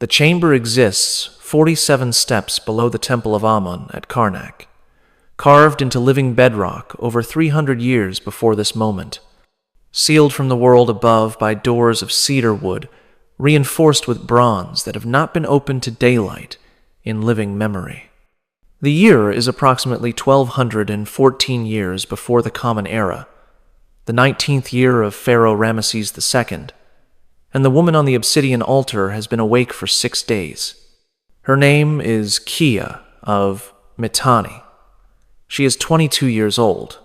The chamber exists 47 steps below the Temple of Amun at Karnak, carved into living bedrock over 300 years before this moment, sealed from the world above by doors of cedar wood, reinforced with bronze that have not been opened to daylight in living memory. The year is approximately 1214 years before the Common Era, the 19th year of Pharaoh Ramesses II, and the woman on the obsidian altar has been awake for 6 days. Her name is Kia of Mitanni. She is 22 years old.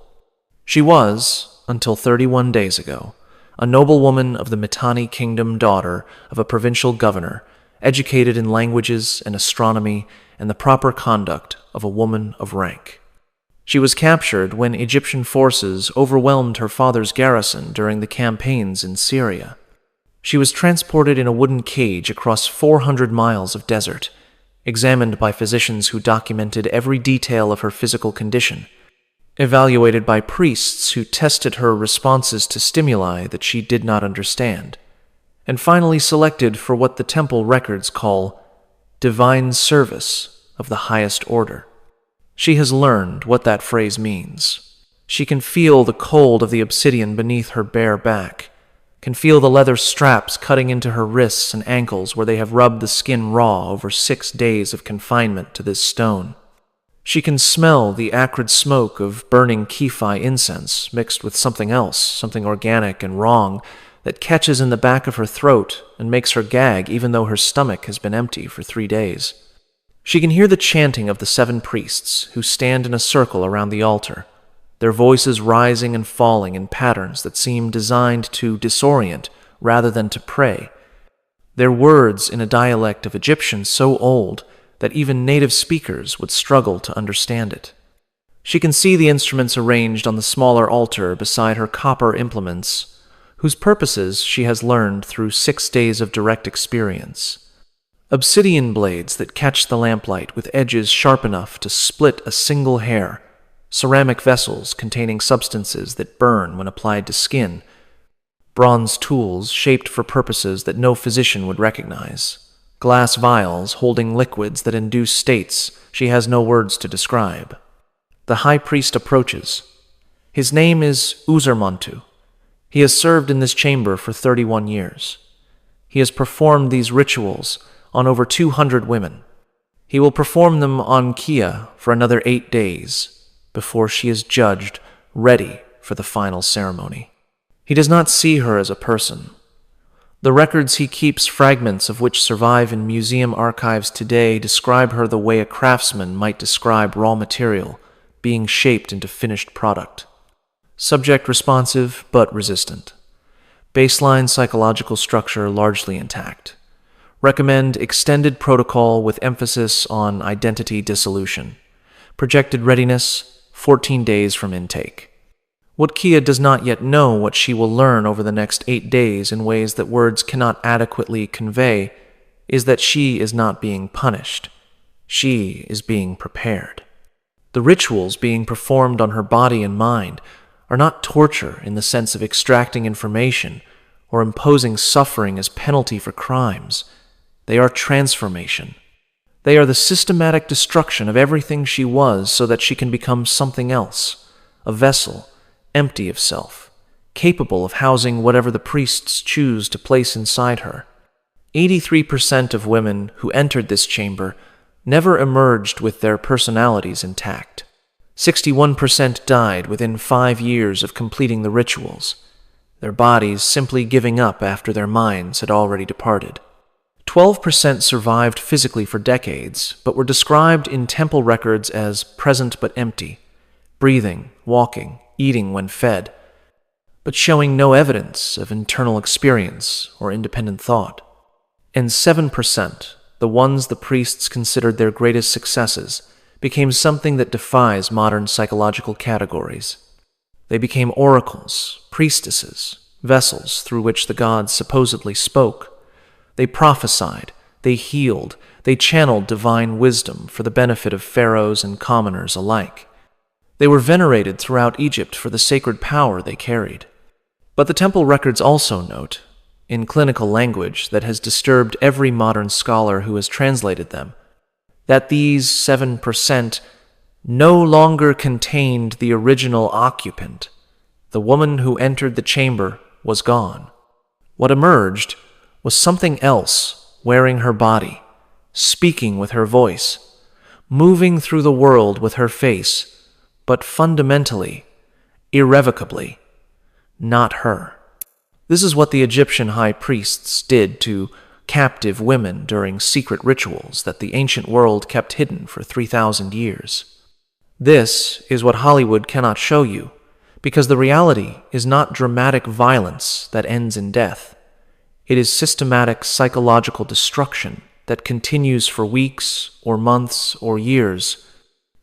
She was, until 31 days ago, a noblewoman of the Mitanni kingdom, daughter of a provincial governor, educated in languages and astronomy and the proper conduct of a woman of rank. She was captured when Egyptian forces overwhelmed her father's garrison during the campaigns in Syria. She was transported in a wooden cage across 400 miles of desert, examined by physicians who documented every detail of her physical condition, evaluated by priests who tested her responses to stimuli that she did not understand, and finally selected for what the temple records call divine service of the highest order. She has learned what that phrase means. She can feel the cold of the obsidian beneath her bare back, can feel the leather straps cutting into her wrists and ankles where they have rubbed the skin raw over 6 days of confinement to this stone. She can smell the acrid smoke of burning Kefi incense mixed with something else, something organic and wrong, that catches in the back of her throat and makes her gag even though her stomach has been empty for 3 days. She can hear the chanting of the 7 priests who stand in a circle around the altar, their voices rising and falling in patterns that seem designed to disorient rather than to pray, their words in a dialect of Egyptian so old that even native speakers would struggle to understand it. She can see the instruments arranged on the smaller altar beside her copper implements, whose purposes she has learned through 6 days of direct experience. Obsidian blades that catch the lamplight with edges sharp enough to split a single hair, ceramic vessels containing substances that burn when applied to skin, bronze tools shaped for purposes that no physician would recognize, glass vials holding liquids that induce states she has no words to describe. The high priest approaches. His name is Uzermontu. He has served in this chamber for 31 years. He has performed these rituals on over 200 women. He will perform them on Kia for another 8 days before she is judged ready for the final ceremony. He does not see her as a person. The records he keeps, fragments of which survive in museum archives today, describe her the way a craftsman might describe raw material being shaped into finished product. Subject responsive but resistant. Baseline psychological structure largely intact. Recommend extended protocol with emphasis on identity dissolution. Projected readiness, 14 days from intake. What Kia does not yet know what she will learn over the next 8 days in ways that words cannot adequately convey is that she is not being punished. She is being prepared. The rituals being performed on her body and mind are not torture in the sense of extracting information or imposing suffering as penalty for crimes. They are transformation. They are the systematic destruction of everything she was so that she can become something else, a vessel, empty of self, capable of housing whatever the priests choose to place inside her. 83% of women who entered this chamber never emerged with their personalities intact. 61% died within 5 years of completing the rituals, their bodies simply giving up after their minds had already departed. 12% survived physically for decades, but were described in temple records as present but empty, breathing, walking, eating when fed, but showing no evidence of internal experience or independent thought. And 7%, the ones the priests considered their greatest successes, became something that defies modern psychological categories. They became oracles, priestesses, vessels through which the gods supposedly spoke. They prophesied, they healed, they channeled divine wisdom for the benefit of pharaohs and commoners alike. They were venerated throughout Egypt for the sacred power they carried. But the temple records also note in clinical language that has disturbed every modern scholar who has translated them, that these 7% no longer contained the original occupant. The woman who entered the chamber was gone. What emerged was something else wearing her body, speaking with her voice, moving through the world with her face, but fundamentally, irrevocably, not her. This is what the Egyptian high priests did to captive women during secret rituals that the ancient world kept hidden for 3,000 years. This is what Hollywood cannot show you, because the reality is not dramatic violence that ends in death. It is systematic psychological destruction that continues for weeks or months or years,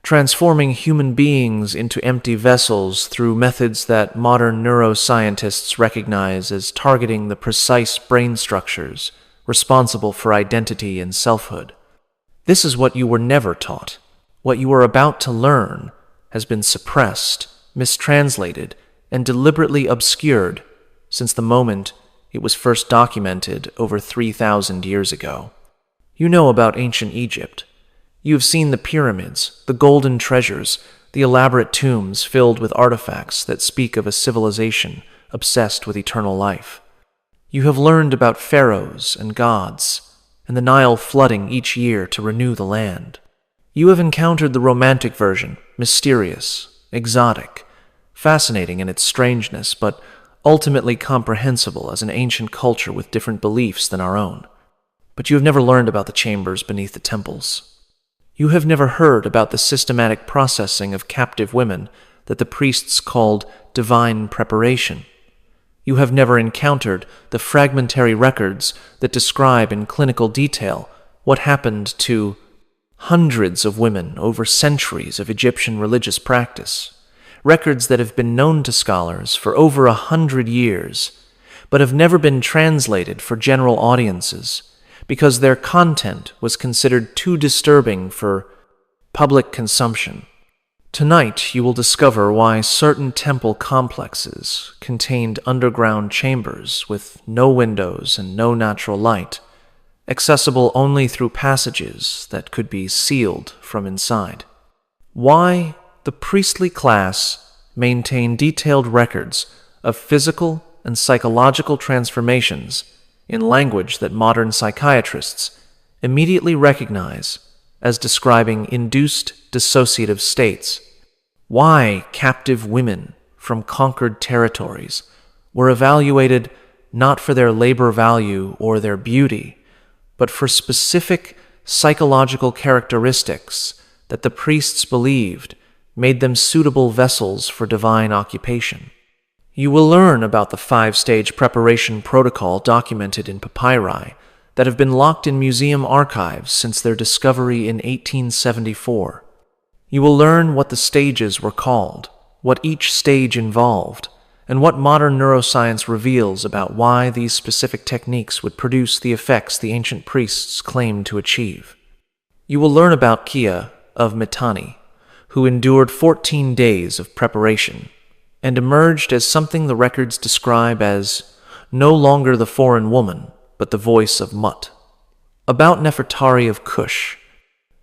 transforming human beings into empty vessels through methods that modern neuroscientists recognize as targeting the precise brain structures responsible for identity and selfhood. This is what you were never taught. What you are about to learn has been suppressed, mistranslated, and deliberately obscured since the moment it was first documented over 3,000 years ago. You know about ancient Egypt. You have seen the pyramids, the golden treasures, the elaborate tombs filled with artifacts that speak of a civilization obsessed with eternal life. You have learned about pharaohs and gods, and the Nile flooding each year to renew the land. You have encountered the romantic version, mysterious, exotic, fascinating in its strangeness, but ultimately comprehensible as an ancient culture with different beliefs than our own. But you have never learned about the chambers beneath the temples. You have never heard about the systematic processing of captive women that the priests called divine preparation. You have never encountered the fragmentary records that describe in clinical detail what happened to hundreds of women over centuries of Egyptian religious practice, records that have been known to scholars for over 100 years, but have never been translated for general audiences because their content was considered too disturbing for public consumption. Tonight you will discover why certain temple complexes contained underground chambers with no windows and no natural light, accessible only through passages that could be sealed from inside. Why the priestly class maintained detailed records of physical and psychological transformations in language that modern psychiatrists immediately recognize as describing induced dissociative states. Why captive women from conquered territories were evaluated not for their labor value or their beauty, but for specific psychological characteristics that the priests believed made them suitable vessels for divine occupation. You will learn about the 5-stage preparation protocol documented in papyri that have been locked in museum archives since their discovery in 1874. You will learn what the stages were called, what each stage involved, and what modern neuroscience reveals about why these specific techniques would produce the effects the ancient priests claimed to achieve. You will learn about Kia of Mitanni, who endured 14 days of preparation and emerged as something the records describe as no longer the foreign woman, but the voice of Mut. About Nefertari of Kush,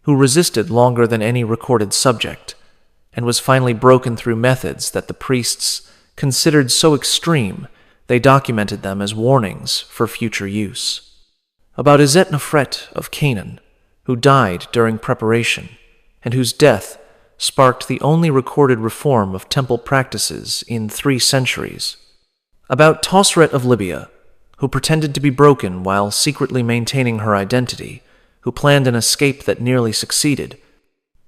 who resisted longer than any recorded subject, and was finally broken through methods that the priests considered so extreme they documented them as warnings for future use. About Isetnofret of Canaan, who died during preparation, and whose death sparked the only recorded reform of temple practices in 3 centuries. About Tosret of Libya, who pretended to be broken while secretly maintaining her identity, who planned an escape that nearly succeeded,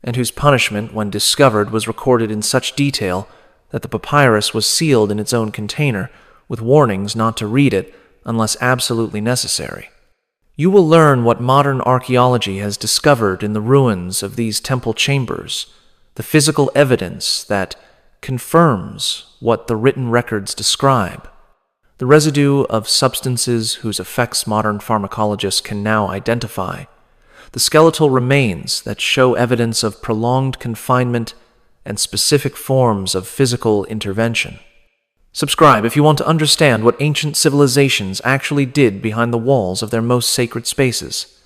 and whose punishment, when discovered, was recorded in such detail that the papyrus was sealed in its own container, with warnings not to read it unless absolutely necessary. You will learn what modern archaeology has discovered in the ruins of these temple chambers, the physical evidence that confirms what the written records describe, the residue of substances whose effects modern pharmacologists can now identify, the skeletal remains that show evidence of prolonged confinement and specific forms of physical intervention. Subscribe if you want to understand what ancient civilizations actually did behind the walls of their most sacred spaces.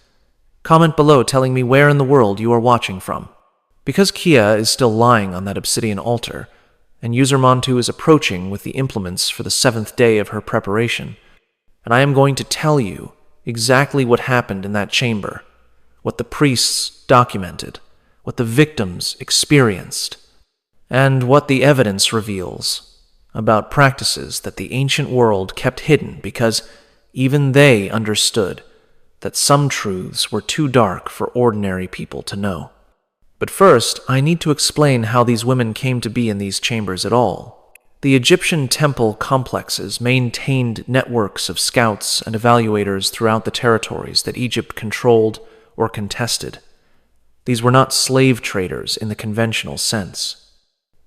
Comment below telling me where in the world you are watching from. Because Kia is still lying on that obsidian altar, and User Montu is approaching with the implements for the 7th day of her preparation, and I am going to tell you exactly what happened in that chamber, what the priests documented, what the victims experienced, and what the evidence reveals about practices that the ancient world kept hidden because even they understood that some truths were too dark for ordinary people to know. But first, I need to explain how these women came to be in these chambers at all. The Egyptian temple complexes maintained networks of scouts and evaluators throughout the territories that Egypt controlled or contested. These were not slave traders in the conventional sense.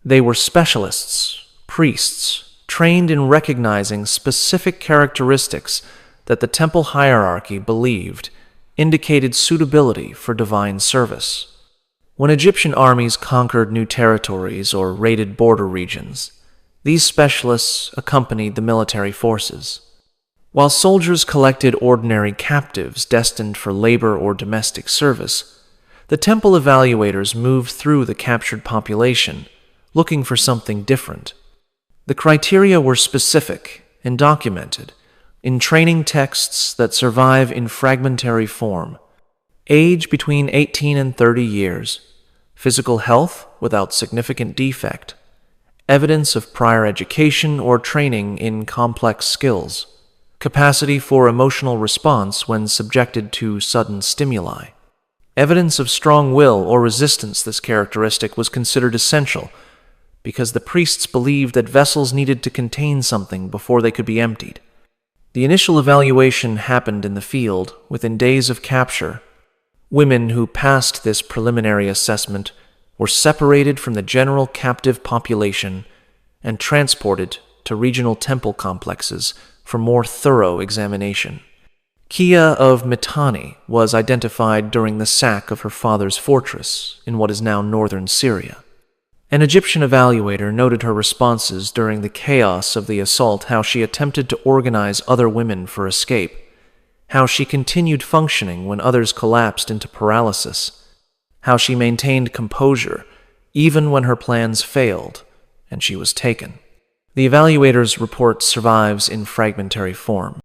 They were specialists, priests, trained in recognizing specific characteristics that the temple hierarchy believed indicated suitability for divine service. When Egyptian armies conquered new territories or raided border regions, these specialists accompanied the military forces. While soldiers collected ordinary captives destined for labor or domestic service, the temple evaluators moved through the captured population, looking for something different. The criteria were specific and documented in training texts that survive in fragmentary form. Age between 18 and 30 years, physical health without significant defect, evidence of prior education or training in complex skills, capacity for emotional response when subjected to sudden stimuli. Evidence of strong will or resistance. This characteristic was considered essential because the priests believed that vessels needed to contain something before they could be emptied. The initial evaluation happened in the field within days of capture. Women who passed this preliminary assessment were separated from the general captive population and transported to regional temple complexes for more thorough examination. Kia of Mitanni was identified during the sack of her father's fortress in what is now northern Syria. An Egyptian evaluator noted her responses during the chaos of the assault, how she attempted to organize other women for escape, how she continued functioning when others collapsed into paralysis, how she maintained composure even when her plans failed and she was taken. The evaluator's report survives in fragmentary form.